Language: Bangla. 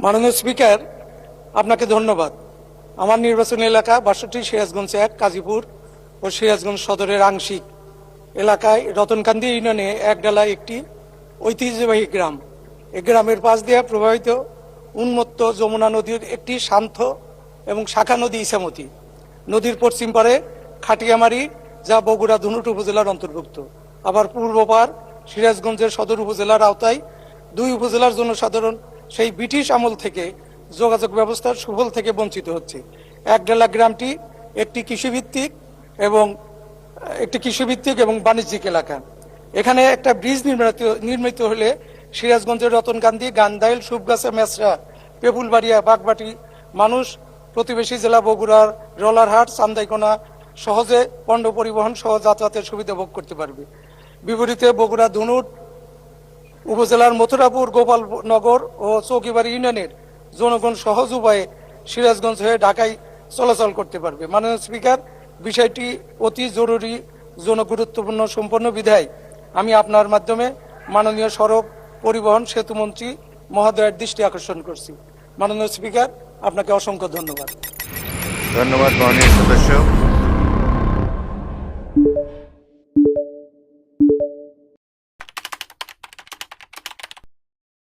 মাননীয় স্পিকার, আপনাকে ধন্যবাদ। আমার নির্বাচনী এলাকা ৬২ সিরাজগঞ্জ ১ কাজীপুর ও সিরাজগঞ্জ সদরের আংশিক এলাকায় রতনকান্দি ইউনিয়নে একডালা একটি ঐতিহ্যবাহী গ্রাম। এই গ্রামের পাশ দিয়ে প্রবাহিত উন্মত্ত যমুনা নদীর একটি শান্ত এবং শাখা নদী ইছামতি। নদীর পশ্চিম পারে খাটিয়ামারি, যা বগুড়া ধুনট উপজেলার অন্তর্ভুক্ত। আবার পূর্ব পার সিরাজগঞ্জের সদর উপজেলার আওতায়। দুই উপজেলার জনসাধারণ সেই ব্রিটিশ আমল থেকে যোগাযোগ ব্যবস্থার সুফল থেকে বঞ্চিত হচ্ছে। একডালা গ্রামটি একটি কৃষিভিত্তিক এবং বাণিজ্যিক এলাকা। এখানে একটা ব্রিজ নির্মিত হলে সিরাজগঞ্জের রতনকান্দি, গান্দাইল, সুবগাছা, মেসরা, পেপুলবাড়িয়া, বাগবাটি মানুষ প্রতিবেশী জেলা বগুড়ার রলারহাট, চান্দাইকোনা সহজে পণ্য পরিবহন সহ যাতায়াতের সুবিধা ভোগ করতে পারবে। বিপরীতে বগুড়া ধুনট উপজেলার মথুরাপুর, গোপালনগর ও চৌকিবাড়ি ইউনিয়নের জনগণ সহজ উপায়ে সিরাজগঞ্জ হয়ে ঢাকায় চলাচল করতে পারবে। মাননীয় স্পিকার, বিষয়টি অতি জরুরি, জনগুরুত্বপূর্ণ সম্পন্ন বিধায় আমি আপনার মাধ্যমে মাননীয় সড়ক পরিবহন সেতুমন্ত্রী মহোদয়ের দৃষ্টি আকর্ষণ করছি। মাননীয় স্পিকার, আপনাকে অসংখ্য ধন্যবাদ। ধন্যবাদ মাননীয় সদস্য।